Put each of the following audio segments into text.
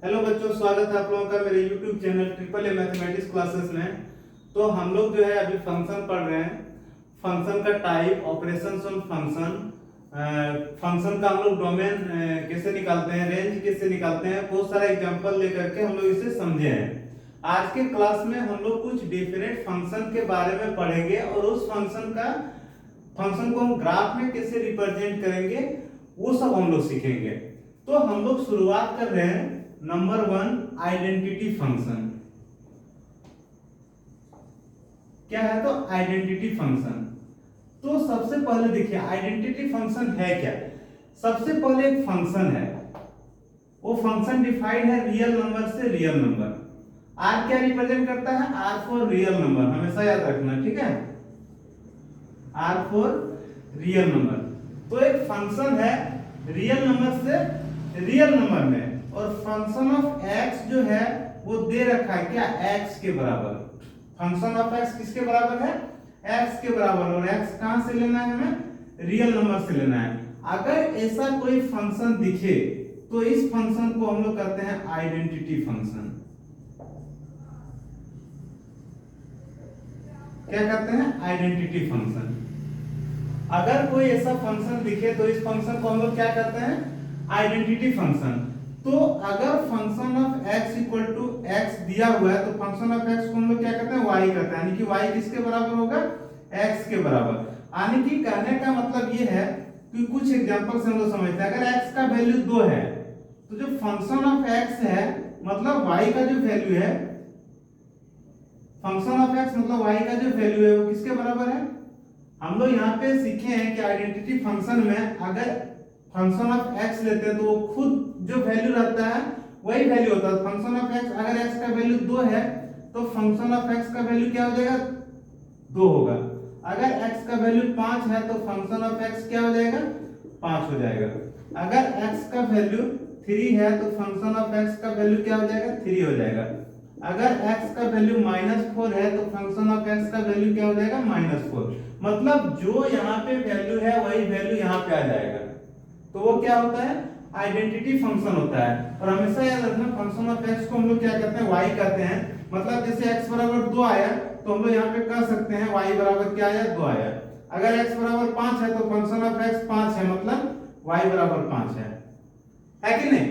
Hello बच्चों, स्वागत है आप लोगों का मेरे YouTube channel triple A mathematics classes में। तो हम लोग जो है अभी फंक्शन पढ़ रहे हैं। फंक्शन का type, operations on function, function का हम लोग डोमेन कैसे निकालते हैं, रेंज कैसे निकालते हैं, बहुत सारा एग्जांपल लेकर के हम लोग इसे समझे हैं। आज के क्लास में हम लोग कुछ डिफरेंट फंक्शन के बारे में पढ़ेंगे और उस फंक्शन को हम ग्राफ में कैसे रिप्रेजेंट करेंगे वो सब हम लोग सीखेंगे। तो हम लोग शुरुआत कर रहे हैं नंबर 1, आइडेंटिटी फंक्शन। क्या है? तो आइडेंटिटी फंक्शन। तो सबसे पहले देखिए आइडेंटिटी फंक्शन है क्या। सबसे पहले एक फंक्शन है, वो फंक्शन डिफाइंड है रियल नंबर से रियल नंबर। आर क्या रिप्रेजेंट करता है? आर फॉर रियल नंबर, हमेशा याद रखना, ठीक है। R for real number. तो एक फंक्शन है रियल नंबर से रियल नंबर में, और फंक्शन ऑफ x जो है वो दे रखा है क्या? x के बराबर। फंक्शन ऑफ x किसके बराबर है? x के बराबर। और x कहां से लेना है? हमें रियल नंबर से लेना है। अगर ऐसा कोई फंक्शन दिखे तो इस फंक्शन को हम लोग कहते हैं आइडेंटिटी फंक्शन। क्या कहते हैं? Identity function. अगर कोई ऐसा फंक्शन दिखे तो इस फंक्शन को हम लोग क्या कहते हैं? Identity function. तो अगर function of x equal to x दिया हुआ है तो फंक्शन ऑफ x को हम लोग क्या कहते हैं? y कहते हैं। यानी कि y किसके बराबर होगा? x के बराबर। यानी कि कहने का मतलब ये है कि कुछ एग्जांपल से हम लोग समझते हैं। अगर x का वैल्यू 2 है तो जो फंक्शन ऑफ x है मतलब y का जो वैल्यू है, फंक्शन ऑफ x मतलब y का जो वैल्यू है वो किसके बराबर है? हम लोग यहाँ पे सीखे हैं कि आइडेंटिटी फंक्शन में अगर फंक्शन ऑफ x लेते हैं तो वो खुद जो वैल्यू रहता है वही वैल्यू होता है। फंक्शन ऑफ x, अगर x का वैल्यू 2 है तो फंक्शन ऑफ x का वैल्यू क्या हो जाएगा? 2 होगा। अगर x का वैल्यू 5 है तो फंक्शन ऑफ x क्या हो जाएगा? 5 हो जाएगा। अगर x का वैल्यू 3 है तो फंक्शन ऑफ x का वैल्यू क्या हो जाएगा? 3 हो जाएगा। अगर x का वैल्यू -4 है तो फंक्शन ऑफ x का वैल्यू क्या हो जाएगा? -4। मतलब जो यहाँ पे वैल्यू है वही वैल्यू यहाँ पे आ जाएगा। तो वो क्या होता है? आइडेंटिटी फंक्शन होता है। और हमेशा याद रखना फंक्शन ऑफ x को हम लोग क्या कहते हैं? y कहते हैं। मतलब जैसे x बराबर 2 आया तो हम लोग यहाँ पे कह सकते हैं y बराबर क्या आया? 2 आया। अगर x बराबर 5 है तो फंक्शन ऑफ x 5 है, मतलब y बराबर 5 है कि नहीं?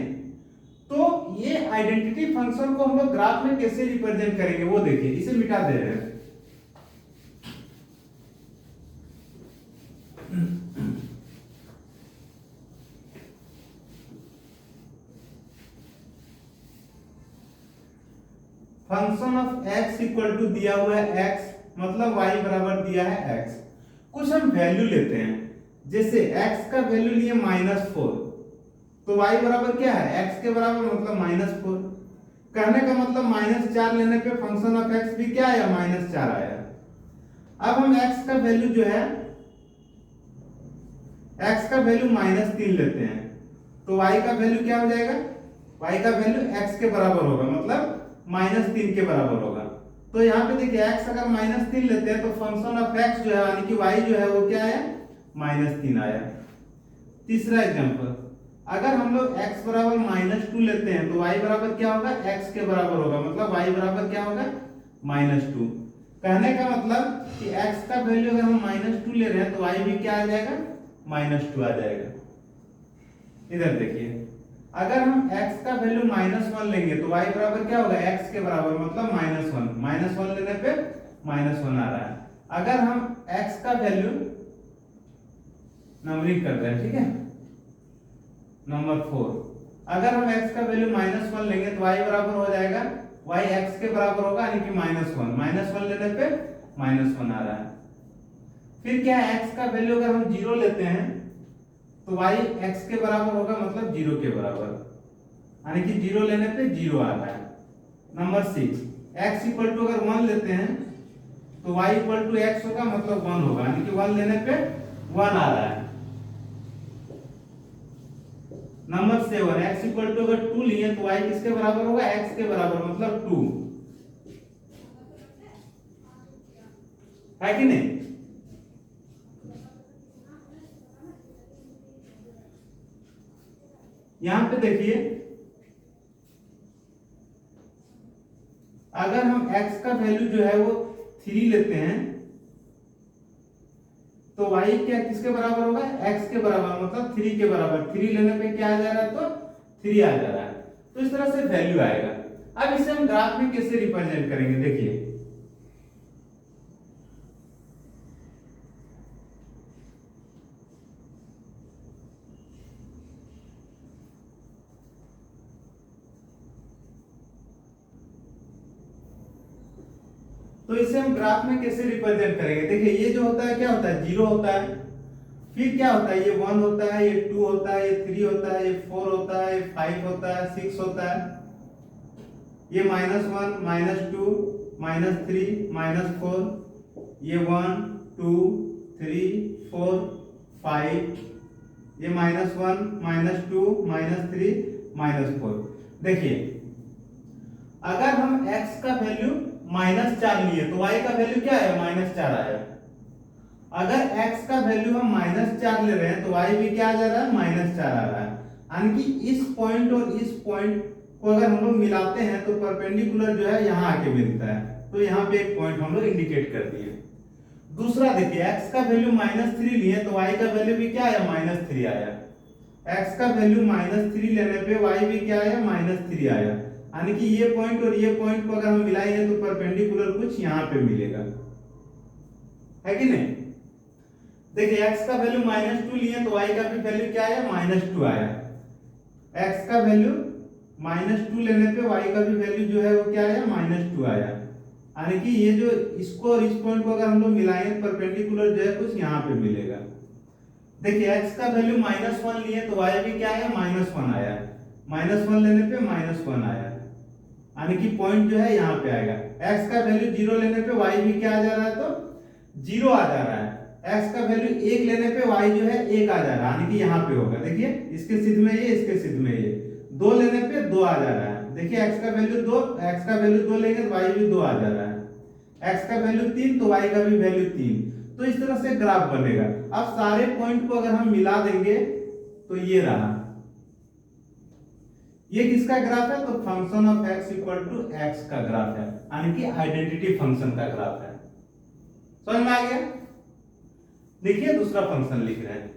तो ये आइडेंटिटी फंक्शन को हम लोग ग्राफ में कैसे रिप्रेजेंट करेंगे वो देखिए। इसे मिटा दे रहे हैं। Function of x equal to दिया हुआ है x, मतलब y बराबर दिया है x। कुछ हम वैल्यू लेते हैं, जैसे x का वैल्यू लिए -4 तो y बराबर क्या है? x के बराबर मतलब -4। कहने का मतलब -4 लेने पे फंक्शन ऑफ x भी क्या आया? -4 आया। अब हम x का वैल्यू जो है, x का वैल्यू -3 लेते हैं तो y का वैल्यू क्या हो जाएगा? y का वैल्यू x के बराबर होगा, मतलब -3 के बराबर होगा। तो यहाँ पे देखिए x अगर -3 लेते हैं तो फंक्शन ऑफ x जो है यानी कि y जो है वो क्या आया? -3 आया। तीसरा एग्जांपल, अगर हम लोग x बराबर -2 लेते हैं तो y बराबर क्या होगा? x के बराबर होगा, मतलब y बराबर क्या होगा? -2। कहने का मतलब कि x का वैल्यू अगर हम -2 ले रहे हैं तो y भी क्या आ जाएगा? -2 आ जाएगा। इधर देखिए, अगर हम x का वैल्यू -1 लेंगे तो y बराबर क्या होगा? x के बराबर, मतलब -1। -1 लेने पे -1 आ रहा है। अगर हम x का वैल्यू नंबरिंग कर रहे हैं, ठीक है, नंबर 4, अगर हम x का वैल्यू -1 लेंगे तो y बराबर हो जाएगा, y x के बराबर होगा यानी कि -1 लेने पे -1 आ रहा है। फिर क्या है? x का वैल्यू अगर हम 0 लेते हैं तो y x के बराबर होगा, मतलब 0 के बराबर, यानी कि 0 लेने पे 0 आ रहा है। नंबर 6, x इक्वल टू अगर 1 लेते हैं तो y इक्वल टू x होगा, मतलब 1 होगा, यानी कि 1 लेने पे 1 आ रहा है। नंबर 7, x इक्वल टू अगर 2 लिए तो y किसके बराबर होगा? x के बराबर, मतलब 2 है कि नहीं? यहां पे देखिए x का वैल्यू जो है वो 3 लेते हैं तो y क्या किसके बराबर होगा, x के बराबर, मतलब 3 के बराबर। 3 लेने पे क्या आ जा रहा है, तो 3 आ जा रहा है। तो इस तरह से वैल्यू आएगा। अब इसे हम ग्राफ में कैसे रिप्रेजेंट करेंगे, देखिए तो इसे हम ग्राफ में कैसे रिप्रेजेंट करेंगे। देखिए ये जो होता है क्या होता है, 0 होता है, फिर क्या होता है, ये 1 होता है, ये 2 होता है, ये 3 होता है, ये 4 होता है, ये 5 होता है, 6 होता है, ये -1 -2 -3 -4, ये 1 2 3 4 5, ये -1 -2 -3 -4। देखिए अगर हम x का वैल्यू -4 लिए तो y का वैल्यू क्या है, -4 आया। अगर x का वैल्यू हम -4 ले रहे हैं तो y भी क्या आ जा रहा है, -4 आ रहा है। यानी कि इस पॉइंट और इस पॉइंट को अगर हम लोग मिलाते हैं तो परपेंडिकुलर जो है यहाँ आके मिलता है। तो यहाँ पे एक पॉइंट हम लोग इंडिकेट कर दिए। दूसरा देखिए x का वैल्यू -3 लिए तो y का वैल्यू भी क्या आया, -3 आया। x का वैल्यू -3 लेने पे y भी क्या आया, -3 आया। यानी कि ये पॉइंट और ये पॉइंट को अगर हम मिलाएंगे तो परपेंडिकुलर कुछ यहाँ पे मिलेगा, है कि नहीं। देखिए x का वैल्यू -2 लिए तो y का भी वैल्यू क्या आया, -2 आया। x का वैल्यू -2 लेने पे y का भी वैल्यू जो है वो क्या आया, -2 आया। यानी कि ये जो इसको और इस पॉइंट को अगर हम लोग मिलाएंगे परपेंडिकुलर जो है कुछ यहाँ पे मिलेगा। देखिए x का वैल्यू -1 लिए तो y भी क्या आया, -1 आया। -1 लेने पे -1 आया, यानी कि पॉइंट जो है यहाँ पे आएगा। x का वैल्यू 0 लेने पे y भी क्या आ जा रहा है, तो 0 आ जा रहा है। x का वैल्यू 1 लेने पे y जो है 1 आ जा रहा है, यानी कि यहाँ पे होगा। देखिए इसके सिद्ध में ये, इसके सिद्ध में ये। 2 लेने पे 2 आ जा रहा है। देखिए x का वैल्यू 2, x का वैल्यू 2 लेंगे तो y भी 2 आ जा रहा है। x का वैल्यू 3 तो y का भी वैल्यू 3। तो इस तरह से ग्राफ बनेगा। अब सारे पॉइंट को अगर हम मिला देंगे तो ये रहा, ये किसका ग्राफ है, तो function of x equal to x का ग्राफ है, यानी कि आइडेंटिटी फंक्शन का ग्राफ है। समझ में आ गया। देखिए दूसरा फंक्शन लिख रहे हैं।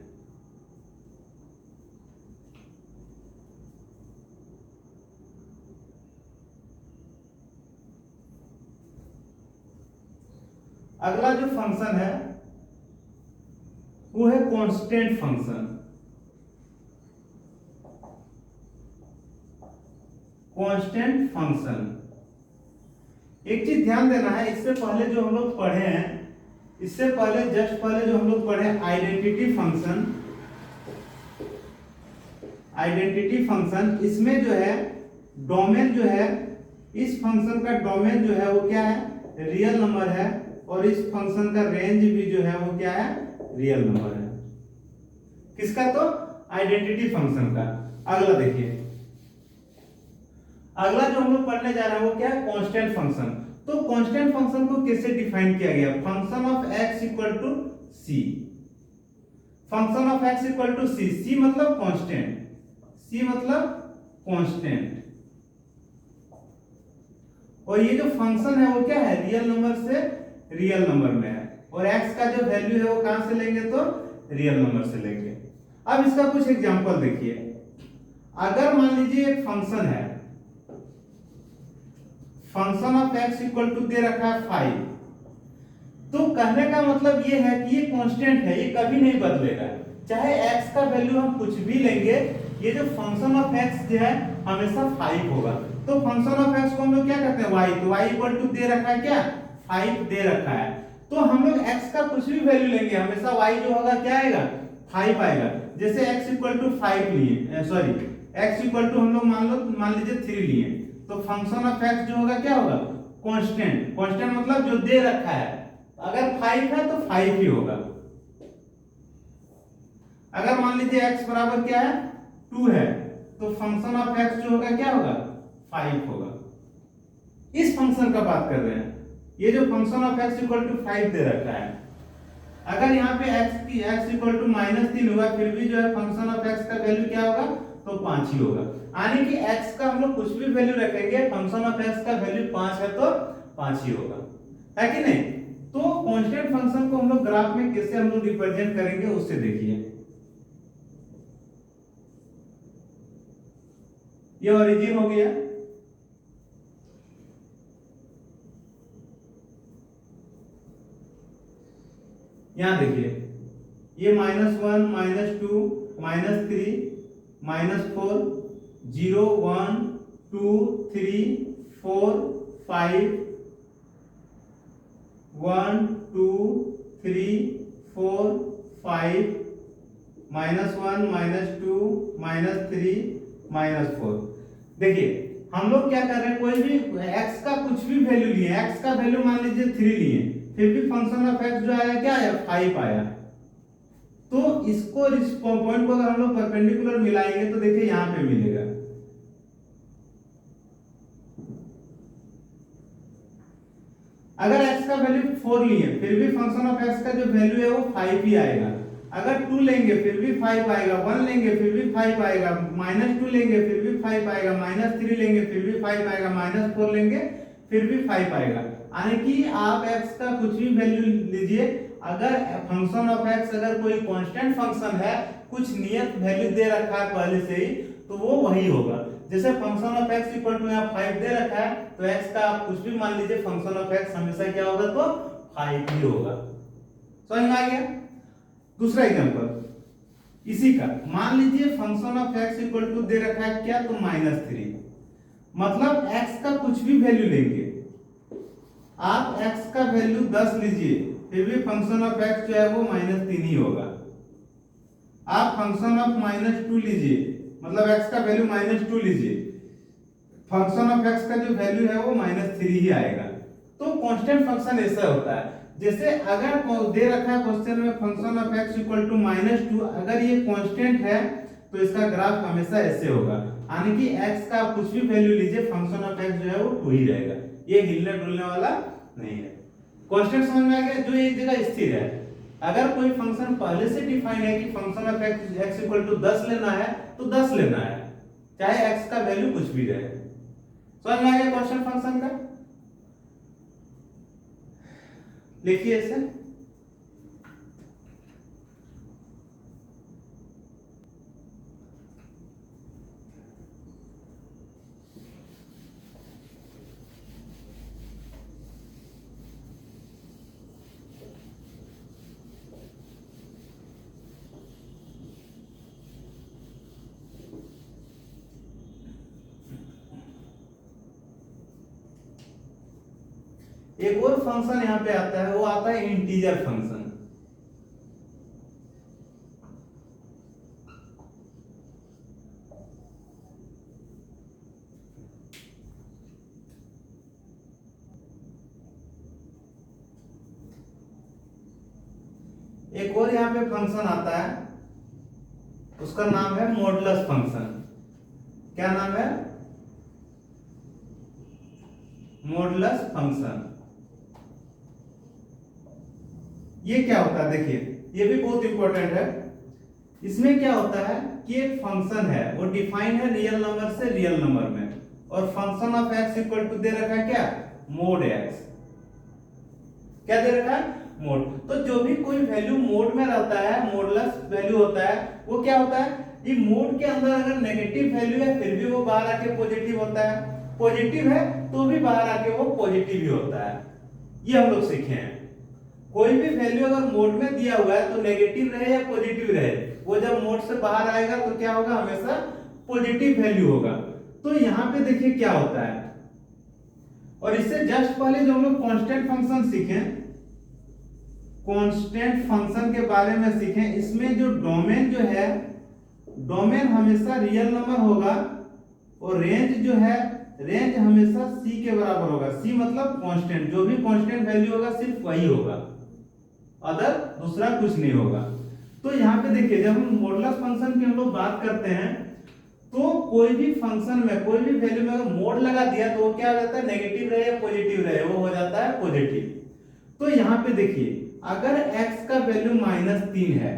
अगला जो फंक्शन है वो है कांस्टेंट फंक्शन। कांस्टेंट फंक्शन, एक चीज ध्यान देना है, इससे पहले जो हम लोग पढ़े हैं, इससे पहले जस्ट पहले जो हम लोग पढ़े आइडेंटिटी फंक्शन, आइडेंटिटी फंक्शन, इसमें जो है डोमेन जो है, इस फंक्शन का डोमेन जो है वो क्या है, रियल नंबर है, और इस फंक्शन का रेंज भी जो है वो क्या है, रियल नंबर है। किसका, तो आइडेंटिटी फंक्शन का। अगला देखिए, अगला जो हम लोग पढ़ने जा रहे हैं वो क्या है, कांस्टेंट फंक्शन। तो कांस्टेंट फंक्शन को कैसे डिफाइन किया गया, function of x equal to c। Function of x equal to c, c मतलब कांस्टेंट, c मतलब कांस्टेंट। और ये जो फंक्शन है वो क्या है, रियल नंबर से रियल नंबर में है, और x का जो वैल्यू है वो कहां से लेंगे, तो रियल नंबर से लेंगे। अब इसका कुछ एग्जांपल देखिए। अगर मान लीजिए एक फंक्शन है, function of x equal to दे रखा है 5, तो कहने का मतलब ये है कि ये कांस्टेंट है, ये कभी नहीं बदलेगा। चाहे x का वैल्यू हम कुछ भी लेंगे, ये जो फंक्शन ऑफ x जो है हमेशा 5 होगा। तो फंक्शन ऑफ x को हम लोग क्या कहते हैं, y। तो y इक्वल टू दे रखा है क्या, 5 दे रखा है। तो हम लोग x का कुछ भी वैल्यू लेंगे, हमेशा y जो होगा क्या आएगा, 5 आएगा। जैसे x इक्वल टू 5 लिए, सॉरी x इक्वल टू हम लोग मान लीजिए 3 लिए, तो फंक्शन ऑफ x जो होगा क्या होगा, कांस्टेंट। कांस्टेंट मतलब जो दे रखा है, अगर 5 है तो 5 ही होगा। अगर मान लीजिए x बराबर क्या है, 2 है, तो फंक्शन ऑफ x जो होगा क्या होगा, 5 होगा। इस फंक्शन का बात कर रहे हैं, ये जो function of x equal to 5 दे रखा है। अगर यहाँ पे x इक्वल टू -3 होगा, फिर भी जो है फंक्शन ऑफ x का वैल्यू क्या होगा, तो 5 ही होगा। यानी कि x का हम लोग कुछ भी वैल्यू रखेंगे, फंक्शन ऑफ x का वैल्यू 5 है तो 5 ही होगा, है कि नहीं। तो कांस्टेंट फंक्शन को हम लोग ग्राफ में कैसे हम लोग रिप्रेजेंट करेंगे उससे देखिए। ये ओरिजिन हो गया, यहां देखिए ये -1 -2 -3 -4 0 1 2 3 4 5 1 2 3 4 5 -1 -2 -3 -4। देखिए हम लोग क्या कर रहे हैं, कोई भी x का कुछ भी वैल्यू लिए, x का वैल्यू मान लीजिए 3 लिए, फिर भी फंक्शन ऑफ x जो आया क्या आया 5 आया। तो इसको इस पॉइंट को अगर हम लोग परपेंडिकुलर मिलाएंगे तो देखिए यहां पे मिलेगा, अगर x का वैल्यू 4 लिए फिर भी फंक्शन ऑफ x का जो वैल्यू है वो 5 ही आएगा। अगर 2 लेंगे फिर भी 5 आएगा, 1 लेंगे फिर भी 5 आएगा, -2 लेंगे फिर भी 5 आएगा, -3 लेंगे फिर भी 5 आएगा, -4 लेंगे फिर भी 5 आएगा। यानी कि आप x का कुछ भी वैल्यू लीजिए, अगर फंक्शन ऑफ x अगर कोई कांस्टेंट फंक्शन है, कुछ नियत वैल्यू दे रखा है पहले से ही, तो वो वही होगा। जैसे function of x equal to यहाँ 5 दे रखा है, तो x का आप कुछ भी मान लीजिए, फंक्शन ऑफ x हमेशा क्या होगा तो 5 ही होगा। समझ में आ गया। दूसरा एग्जांपल इसी का, मान लीजिए function of x equal to दे रखा है क्या तो -3, मतलब x का कुछ भी वैल्यू लेंगे, आप x का वैल्यू 10 लीजिए फिर भी फंक्शन ऑफ x जो है वो -3 ही होगा। आप फंक्शन ऑफ -2 लीजिए, मतलब x का वैल्यू -2 लीजिए, फंक्शन ऑफ x का जो वैल्यू है वो -3 ही आएगा। तो कांस्टेंट फंक्शन ऐसा होता है, जैसे अगर दे रखा है क्वेश्चन में function of x equal to -2, अगर ये कांस्टेंट है तो इसका ग्राफ हमेशा ऐसे होगा, यानी कि x का कुछ भी वैल्यू लीजिए फंक्शन ऑफ x जो है वो 2 ही रहेगा, ये हिलने डुलने वाला नहीं है। कांस्टेंट समझ में आ गया, जो एक जगह स्थिर है। अगर कोई फंक्शन पहले से डिफाइन है कि function of x equal to 10 लेना है तो 10 लेना है, चाहे x का वैल्यू कुछ भी रहे। समझ में आ गया कांस्टेंट फंक्शन का। लिखिए ऐसे, एक और फंक्शन यहां पे आता है, वो आता है इंटीजर फंक्शन। एक और यहां पे फंक्शन आता है, उसका नाम है मॉडुलस फंक्शन। क्या नाम है? Modulus function. ये क्या होता है देखिए, ये भी बहुत इंपॉर्टेंट है। इसमें क्या होता है कि एक फंक्शन है वो डिफाइन है रियल नंबर से रियल नंबर में, और function of x equal to दे रखा है क्या मोड x। क्या दे रखा है मोड। तो जो भी कोई वैल्यू मोड में रहता है, मॉडुलस वैल्यू होता है, वो क्या होता है, ये मोड के अंदर अगर नेगेटिव वैल्यू है फिर भी वो बाहर आके पॉजिटिव होता है, पॉजिटिव है तो भी बाहर आके वो पॉजिटिव ही होता है। ये हम लोग सीखे हैं। कोई भी वैल्यू अगर मोड में दिया हुआ है तो नेगेटिव रहे या पॉजिटिव रहे, वो जब मोड से बाहर आएगा तो क्या होगा, हमेशा पॉजिटिव वैल्यू होगा। तो यहाँ पे देखिए क्या होता है, और इससे जस्ट पहले जो हम लोग कांस्टेंट फंक्शन सीखे, कांस्टेंट फंक्शन के बारे में सीखे, इसमें जो डोमेन जो है, डोमेन हमेशा रियल नंबर होगा, और रेंज जो है, रेंज हमेशा c के बराबर होगा। c मतलब कांस्टेंट, जो भी कांस्टेंट वैल्यू होगा सिर्फ वही होगा, अदर दूसरा कुछ नहीं होगा। तो यहाँ पे देखिए जब हम मॉडुलस फंक्शन की हम लोग बात करते हैं, तो कोई भी फंक्शन में कोई भी वैल्यू में अगर मोड लगा दिया तो वो क्या हो जाता है, नेगेटिव रहे या पॉजिटिव रहे, वो हो जाता है पॉजिटिव। तो यहाँ पे देखिए अगर x का वैल्यू -3 है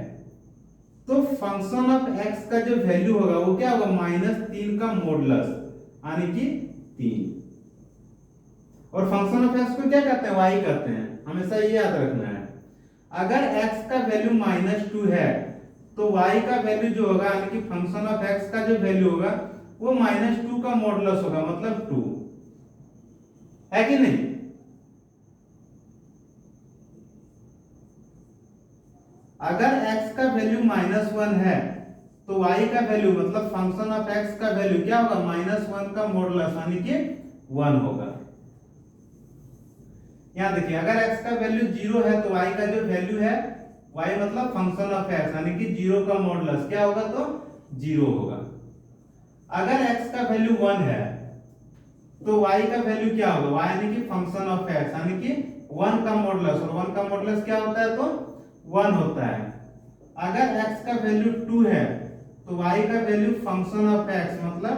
तो फंक्शन ऑफ x का जो वैल्यू होगा वो क्या होगा, -3 का मॉडुलस, यानी कि 3। और फंक्शन ऑफ एक्स को क्या कहते हैं, वाई कहते हैं, हमेशा ये याद रखना है। अगर एक्स का वैल्यू -2 है तो वाई का वैल्यू जो होगा यानी कि फंक्शन ऑफ एक्स का जो वैल्यू होगा वो -2 का मॉडुलस होगा, मतलब 2 है कि नहीं। अगर x का वैल्यू -1 है तो y का वैल्यू मतलब फंक्शन ऑफ x का वैल्यू क्या होगा, -1 का मॉडुलस यानी कि 1 होगा। यहां देखिए अगर x का वैल्यू 0 है तो y का जो वैल्यू है, y मतलब फंक्शन ऑफ x यानी कि 0 का मॉडुलस क्या होगा, तो 0 होगा। अगर x का वैल्यू 1 है तो y का वैल्यू क्या होगा, y यानी कि फंक्शन ऑफ x यानी कि 1 का मॉडुलस, और 1 का मॉडुलस क्या होता है, तो 1 होता है। अगर x का वैल्यू 2 है तो y का वैल्यू फंक्शन ऑफ x मतलब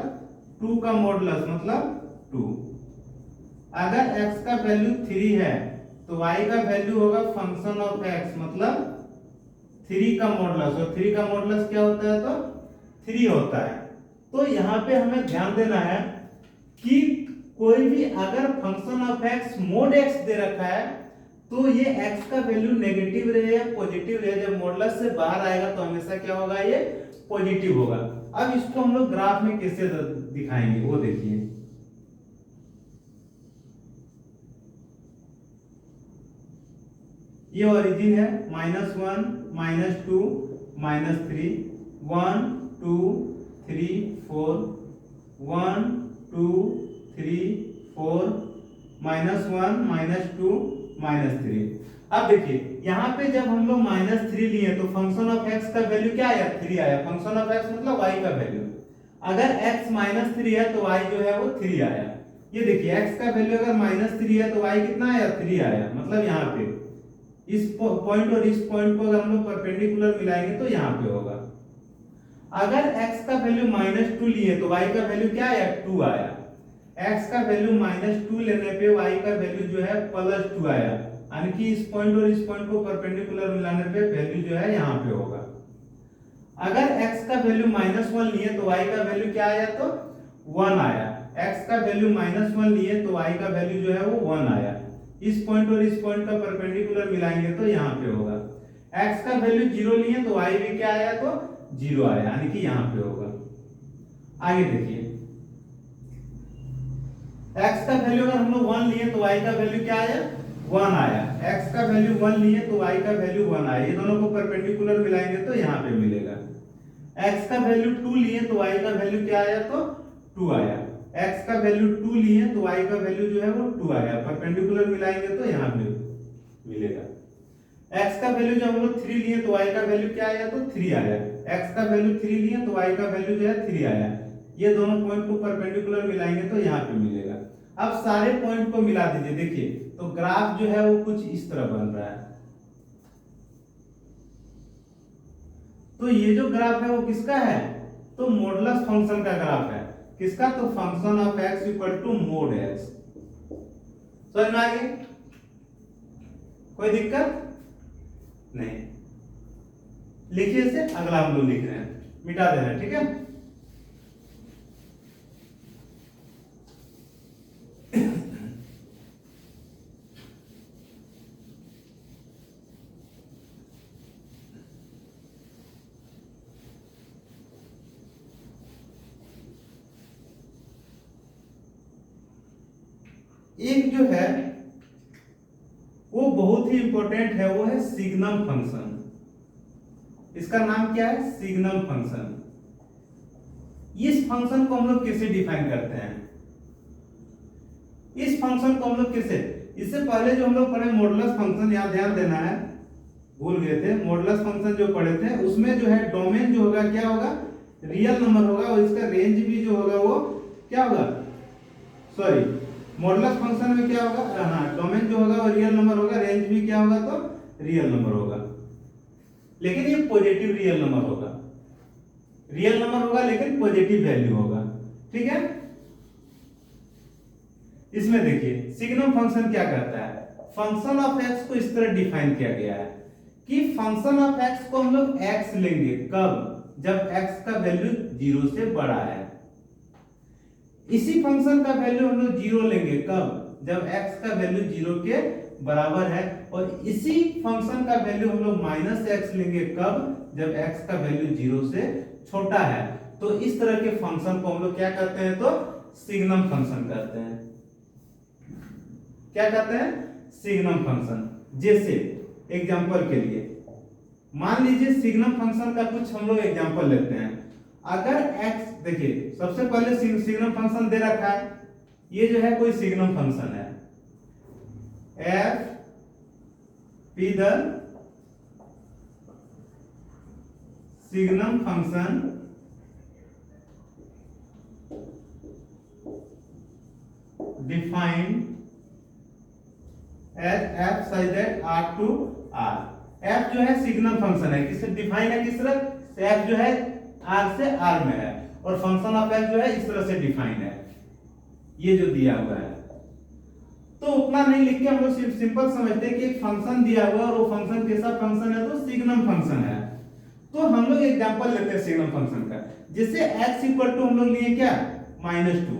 2 का मॉडुलस मतलब 2। अगर x का वैल्यू 3 है तो y का वैल्यू होगा फंक्शन ऑफ x मतलब 3 का मॉडुलस, और 3 का मॉडुलस क्या होता है, तो 3 होता है। तो यहाँ पे हमें ध्यान देना है कि कोई भी अगर function of x mode x दे रखा है तो ये x का वैल्यू नेगेटिव रहे या पॉजिटिव रहे, जब मॉडुलस से बाहर आएगा तो हमेशा क्या होगा, ये पॉजिटिव होगा। अब इसको हम लोग ग्राफ में कैसे दिखाएंगे वो देखिए। ये ओरिजिन है -1 -2 -3 1 2 3 4 1 2 3 4 -1 -2 -3। अब देखिए यहाँ पे जब हम लोग -3 लिए तो फंक्शन ऑफ x का वैल्यू क्या आया, 3 आया। फंक्शन ऑफ x मतलब y का वैल्यू। अगर x -3 है तो y जो है वो 3 आया। ये देखिए x का वैल्यू अगर -3 है तो y कितना आया, 3 आया। मतलब यहाँ पे इस पॉइंट और इस पॉइंट को अगर हम लोग परपेंडिकुलर मिलाएंगे तो यहाँ पे होगा। अगर x का वैल्यू -2 लिए तो y का वैल्यू क्या आया, 2 आया। x का वैल्यू -2 लेने पे y का वैल्यू जो है +2 आया, यानी कि इस पॉइंट और इस पॉइंट को परपेंडिकुलर मिलाने पे वैल्यू जो है यहाँ पे होगा। अगर x का वैल्यू -1 लिए तो y का वैल्यू क्या आया, तो 1 आया। x का वैल्यू -1 लिए तो y का वैल्यू जो है वो 1 आया। इस पॉइंट और इस पॉइंट का परपेंडिकुलर मिलाएंगे तो यहाँ पे होगा। x का वैल्यू 0 लिए तो y भी क्या आया, तो 0 आया, यानी कि यहाँ पे होगा। आगे देखिए x का वैल्यू अगर हम लोग 1 लिए तो y का वैल्यू क्या आया, 1 आया। x का वैल्यू 1 लिए तो y का वैल्यू 1 आया। ये दोनों को परपेंडिकुलर मिलाएंगे तो यहाँ पे मिलेगा। x का वैल्यू 2 लिए तो y का वैल्यू क्या आया, तो 2 आया। x का वैल्यू 2 लिए तो y का वैल्यू जो है वो 2 आया। परपेंडिकुलर मिलाएंगे तो यहाँ पे मिलेगा। x का वैल्यू जब हम लोग 3 लिए तो y का वैल्यू क्या आया, तो 3 आया। x का वैल्यू 3 लिए तो y का वैल्यू जो है 3 आया। ये दोनों पॉइंट को परपेंडिकुलर मिलाएंगे तो यहाँ पे मिलेगा। अब सारे पॉइंट को मिला दीजिए, देखिए तो ग्राफ जो है वो कुछ इस तरह बन रहा है। तो ये जो ग्राफ है वो किसका है, तो मॉडुलस फंक्शन का ग्राफ है। किसका, तो function of x equal to mod x। समझ में आ गई, कोई दिक्कत नहीं। लिखिए इसे, अगला हम लोग लिख रहे हैं, मिटा दे रहे हैं, ठीक है। एक जो है वो बहुत ही इंपॉर्टेंट है, वो है सिग्नम फंक्शन। इसका नाम क्या है, सिग्नम फंक्शन। इस फंक्शन को हम लोग कैसे डिफाइन करते हैं, इस फंक्शन को हम लोग कैसे, इससे पहले जो हम लोग पढ़े मॉडुलस फंक्शन, यहाँ ध्यान देना है, भूल गए थे। मॉडुलस फंक्शन जो पढ़े थे उसमें जो है डोमेन जो होगा क्या होगा, रियल नंबर होगा, और इसका रेंज भी जो होगा वो क्या होगा, सॉरी मॉडुलस फंक्शन में क्या होगा, हाँ डोमेन जो होगा वो रियल नंबर होगा, रेंज भी क्या होगा, तो रियल नंबर होगा। लेकिन ये पॉजिटिव रियल नंबर होगा, रियल नंबर होगा लेकिन पॉजिटिव वैल्यू होगा, ठीक है। इसमें देखिए सिग्नम फंक्शन क्या करता है, फंक्शन ऑफ एक्स को इस तरह डिफाइन किया गया है कि फंक्शन ऑफ एक्स को हम लोग एक्स लेंगे कब, जब एक्स का वैल्यू 0 से बड़ा है। इसी फंक्शन का वैल्यू हम लोग 0 लेंगे कब, जब x का वैल्यू 0 के बराबर है, और इसी फंक्शन का वैल्यू हम लोग -x लेंगे कब, जब x का वैल्यू 0 से छोटा है। तो इस तरह के फंक्शन को हम लोग क्या करते हैं, तो सिग्नम फंक्शन कहते हैं। क्या कहते हैं, सिग्नम फंक्शन। जैसे एग्जांपल के लिए मान लीजिए सिग्नम फंक्शन का कुछ हम लोग एग्जांपल लेते हैं। अगर x, देखिए सबसे पहले सिग्नम फंक्शन दे रखा है, ये जो है कोई सिग्नम फंक्शन है, f p the signum function defined as f such that r to r। f जो है सिग्नम फंक्शन है, किससे डिफाइन है, किस तरह, f जो है r से r में है, और फंक्शन ऑफ f जो है इस तरह से डिफाइन है, ये जो दिया हुआ है। तो उतना नहीं लिख के हम लोग सिंपल समझते हैं कि एक फंक्शन दिया हुआ है और वो फंक्शन कैसा फंक्शन है, तो सिग्नम फंक्शन है। तो हम लोग एग्जांपल लेते हैं सिग्नम फंक्शन का। जैसे x इक्वल टू हम लोग लिए क्या, -2,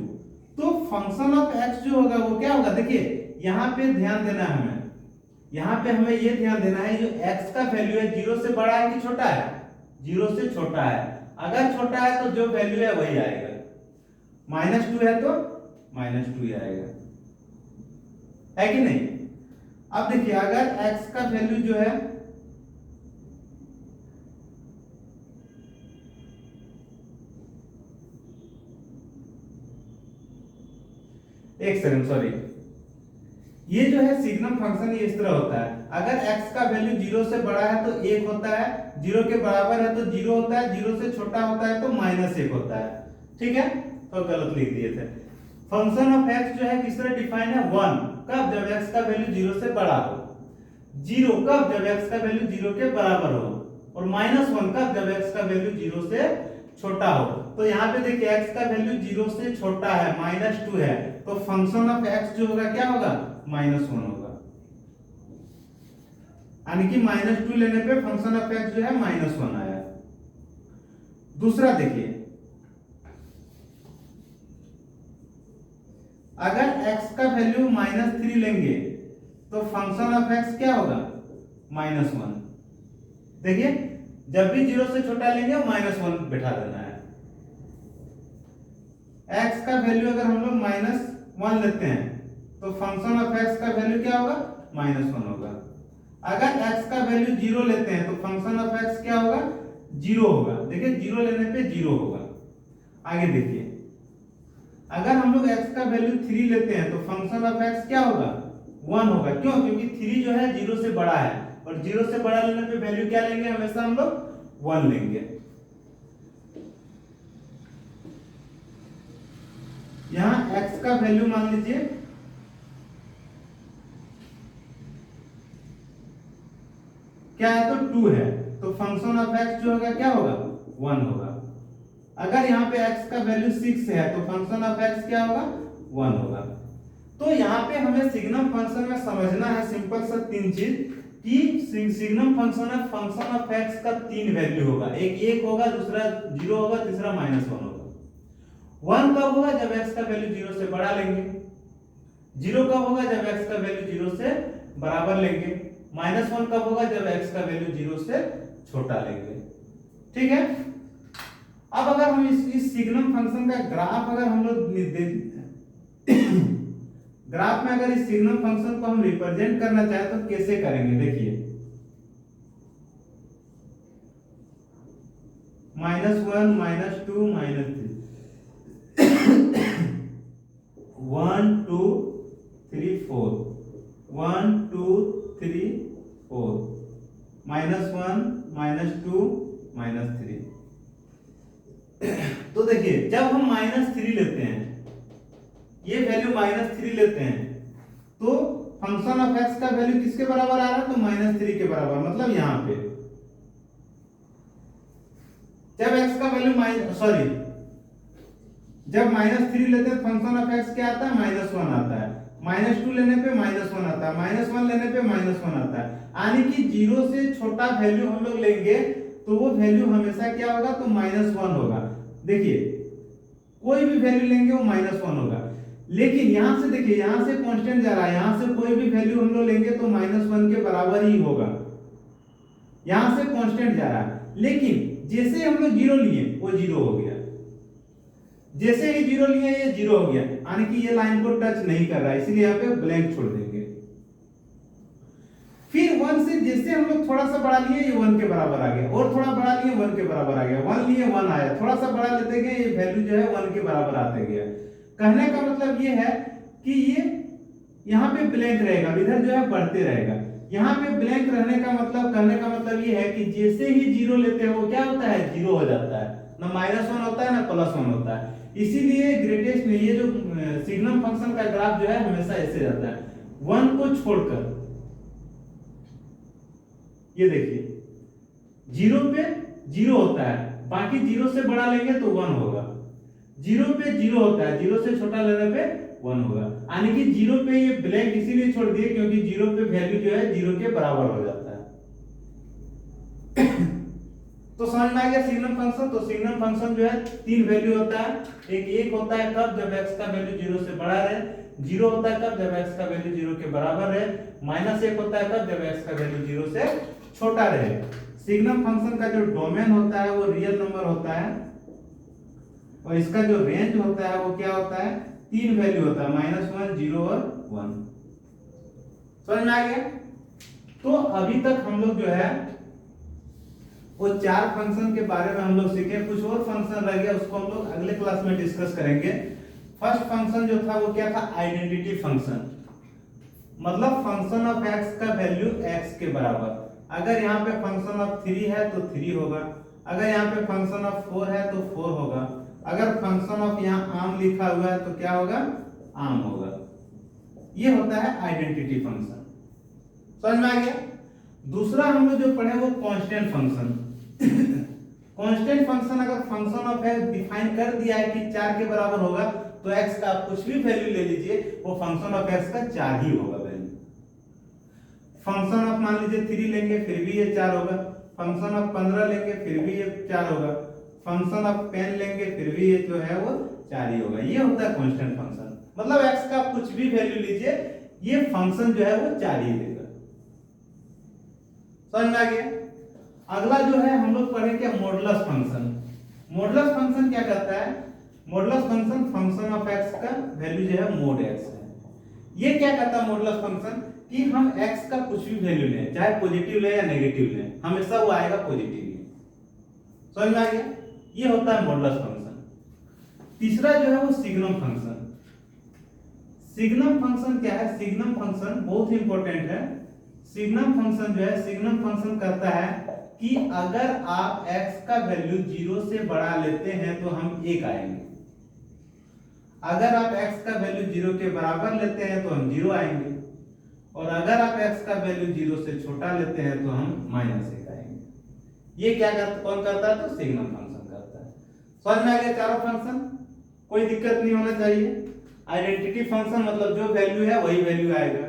तो फंक्शन ऑफ x जो होगा वो क्या होगा, देखिए यहाँ पे ध्यान देना है हमें, यहाँ पे हमें ये ध्यान देना है, जो x का वैल्यू है 0 से बड़ा है कि छोटा है, 0 से छोटा है। अगर छोटा है तो जो वैल्यू है वही आएगा, -2 है तो -2 ही आएगा, है कि नहीं। अब देखिए अगर x का वैल्यू जो है एक सेकंड सॉरी, ये जो है सिग्नम फंक्शन इस तरह होता है। अगर x का वैल्यू 0 से बड़ा है तो 1 होता है, 0 के बराबर है तो 0 होता है, 0 से छोटा होता है तो -1 होता है। ठीक है, तो गलत लिख दिए थे। फंक्शन ऑफ x जो है किस तरह डिफाइन है, 1 कब, जब x का वैल्यू 0 से बड़ा हो, 0 कब, जब x का वैल्यू 0 के बराबर हो, और -1 कब, जब x का वैल्यू 0 से छोटा हो। तो यहाँ पे देखिए x का वैल्यू 0 से छोटा है, -2 है, तो फंक्शन ऑफ x जो होगा क्या होगा, -1 होगा। यानी कि -2 लेने पे फंक्शन ऑफ x जो है -1 आया। दूसरा देखिए, अगर x का वैल्यू -3 लेंगे तो फंक्शन ऑफ x क्या होगा, -1। देखिए जब भी 0 से छोटा लेंगे -1 बैठा देना है। x का वैल्यू अगर हम लोग -1 लेते हैं तो फंक्शन ऑफ x का वैल्यू क्या होगा, -1 होगा। अगर x का वैल्यू 0 लेते हैं तो फंक्शन ऑफ x क्या होगा, 0 होगा। देखिए 0 लेने पे 0 होगा। आगे देखिए, अगर हम लोग x का वैल्यू 3 लेते हैं तो फंक्शन ऑफ x क्या होगा, 1 होगा। क्यों, क्योंकि 3 जो है 0 से बड़ा है, और 0 से बड़ा लेने पे वैल्यू क्या लेंगे, हमेशा हम लोग 1 लेंगे। यहां x का वैल्यू मान लीजिए क्या है, तो 2 है, तो फंक्शन ऑफ x जो होगा क्या होगा, 1 होगा। अगर यहाँ पे x का वैल्यू 6 है तो फंक्शन ऑफ x क्या होगा, 1 होगा। तो यहाँ पे हमें सिग्नम फंक्शन में समझना है सिंपल सा 3 चीज, कि सिग्नम फंक्शन है, फंक्शन ऑफ x का 3 वैल्यू होगा, एक 1 होगा, दूसरा 0 होगा, तीसरा -1 होगा। 1 कब होगा, जब x का वैल्यू 0 से बड़ा लेंगे। 0 कब होगा, जब x का वैल्यू 0 से बराबर लेंगे। -1 कब होगा, जब x का वैल्यू 0 से छोटा लेंगे। ठीक है, अब अगर हम इस सिग्नम फंक्शन का ग्राफ अगर हम लोग ग्राफ में अगर इस सिग्नम फंक्शन को हम रिप्रेजेंट करना चाहे तो कैसे करेंगे, देखिए -1 -2 -3 1 2 3 4 1 2 3 4 -1 -2 -3। तो देखिए जब हम -3 लेते हैं, ये वैल्यू -3 लेते हैं, तो फंक्शन ऑफ x का वैल्यू किसके बराबर आ रहा है, तो -3 के बराबर। मतलब यहां पे जब x का वैल्यू जब -3 लेते हैं फंक्शन ऑफ x क्या आता है, -1 आता है। -2 लेने पे -1 आता है, -1 लेने पे -1 आता है। यानी कि 0 से छोटा वैल्यू हम लोग लेंगे तो वो वैल्यू हमेशा क्या होगा, तो -1 होगा। देखिए कोई भी वैल्यू लेंगे वो -1 होगा। लेकिन यहां से देखिए, यहां से कांस्टेंट जा रहा है, यहां से कोई भी वैल्यू हम लोग लेंगे तो -1 के बराबर ही होगा, यहां से कांस्टेंट जा रहा है। लेकिन जैसे हम लोग 0 लिए वो 0 हो गया, जैसे ही 0 लिए ये 0 हो गया, यानी कि ये लाइन को टच नहीं कर रहा है, इसलिए यहाँ पे ब्लैंक छोड़ देंगे। फिर 1 से जैसे हम लोग थोड़ा सा बढ़ा लिए ये 1 के बराबर आ गया, और थोड़ा बढ़ा लिए 1 के बराबर आ गया, 1 लिए 1 आया, थोड़ा सा बढ़ा लेते गए ये वैल्यू जो है 1 के बराबर आते गया। कहने का मतलब ये है कि ये यहाँ पे ब्लैंक रहेगा, इधर जो है बढ़ते रहेगा। यहाँ पे ब्लैंक रहने का मतलब, कहने का मतलब ये है कि जैसे ही 0 लेते हैं वो क्या होता है, 0 हो जाता है, ना -1 होता है ना +1 होता है। इसीलिए ग्रेटेस्ट में ये जो सिग्नम फंक्शन का ग्राफ जो है हमेशा ऐसे रहता है, 1 को छोड़कर। ये देखिए 0 पे 0 होता है, बाकी 0 से बड़ा लेंगे तो 1 होगा, 0 पे 0 होता है, 0 से छोटा लेने पे 1 होगा, यानी कि 0 पे ये ब्लैंक इसीलिए छोड़ दिए क्योंकि 0 पे वैल्यू जो है 0 के बराबर हो जाता है। तो समझ में आ गया सिग्नम फंक्शन। तो सिग्नम फंक्शन जो है 3 वैल्यू होता है, एक होता है कब, जब x का वैल्यू 0 से बड़ा रहे, 0 होता है कब, जब x का वैल्यू 0 के बराबर रहे, -1 होता है कब, जब x का वैल्यू 0 से छोटा रहे। सिग्नम फंक्शन का जो डोमेन होता है वो रियल नंबर होता है, और इसका जो रेंज होता है वो क्या होता है, 3 वैल्यू होता है, -1, 0 और 1। समझ में आ गया। तो अभी तक हम लोग जो है वो 4 फंक्शन के बारे में हम लोग सीखे, कुछ और फंक्शन रह गया उसको हम लोग अगले क्लास में डिस्कस करेंगे। फर्स्ट फंक्शन जो था वो क्या था, आइडेंटिटी फंक्शन, मतलब फंक्शन ऑफ x का वैल्यू x के बराबर। अगर यहाँ पे फंक्शन ऑफ 3 है तो 3 होगा, अगर यहाँ पे फंक्शन ऑफ 4 है तो 4 होगा, अगर फंक्शन ऑफ यहाँ आम लिखा हुआ है तो क्या होगा, आम होगा। ये होता है आइडेंटिटी फंक्शन। समझ में आ गया। दूसरा हम लोग जो पढ़े वो कांस्टेंट फंक्शन। कांस्टेंट फंक्शन अगर फंक्शन ऑफ x डिफाइन कर दिया है कि 4 के बराबर होगा तो x का आप कुछ भी वैल्यू ले लीजिए वो फंक्शन ऑफ x का 4 ही होगा वैल्यू। फंक्शन ऑफ मान लीजिए 3 लेंगे फिर भी ये 4 होगा, फंक्शन ऑफ 15 लेंगे फिर भी ये 4 होगा, फंक्शन ऑफ 10 लेंगे फिर भी ये जो है वो 4 ही होगा। ये होता है कांस्टेंट फंक्शन, मतलब x का कुछ भी वैल्यू लीजिए ये फंक्शन जो है वो 4 ही देगा। समझ में आ गया। अगला जो है हम लोग पढ़ेंगे मॉडुलस फंक्शन। मॉडुलस फंक्शन क्या करता है, modulus function function of x का वैल्यू जो है mod x है। ये क्या करता है मॉडुलस फंक्शन कि हम x का कुछ भी वैल्यू लें, चाहे पॉजिटिव ले या नेगेटिव ले, हमेशा वो आएगा पॉजिटिव ही। समझ में आ गया। ये होता है मॉडुलस फंक्शन। तीसरा जो है वो सिग्नम फंक्शन। सिग्नम फंक्शन क्या है, सिग्नम फंक्शन बहुत ही इंपॉर्टेंट है। सिग्नम फंक्शन जो है, सिग्नम फंक्शन कहता है कि अगर आप x का वैल्यू 0 से बड़ा लेते हैं तो हम 1 आएंगे, अगर आप x का वैल्यू 0 के बराबर लेते हैं तो हम 0 आएंगे, और अगर आप x का वैल्यू 0 से छोटा लेते हैं तो हम -1 आएंगे। ये क्या करता, कौन करता है, तो सिग्नम फंक्शन करता है। समझ में आ गया चारों फंक्शन, कोई दिक्कत नहीं होना चाहिए। आइडेंटिटी फंक्शन मतलब जो वैल्यू है वही वैल्यू आएगा,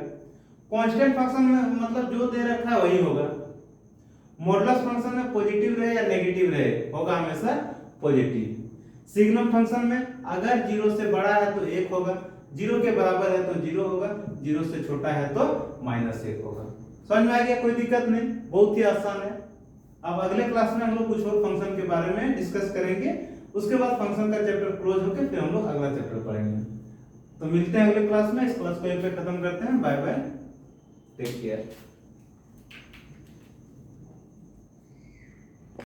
कांस्टेंट फंक्शन में मतलब जो दे रखा है वही होगा, मॉडुलस फंक्शन में पॉजिटिव रहे या नेगेटिव रहे होगा हमेशा पॉजिटिव। सिग्नम फंक्शन में अगर 0 से बड़ा है तो 1 होगा, 0 के बराबर है तो 0 होगा, 0 से छोटा है तो -1 होगा। समझ में आ गया, कोई दिक्कत नहीं, बहुत ही आसान है। अब अगले क्लास में हम लोग कुछ और फंक्शन के बारे में डिस्कस करेंगे, उसके बाद फंक्शन का चैप्टर क्लोज होकर फिर हम लोग अगला चैप्टर पढ़ेंगे। तो मिलते हैं अगले क्लास में, इस क्लास को यहीं पे खत्म करते हैं। Bye bye, take care.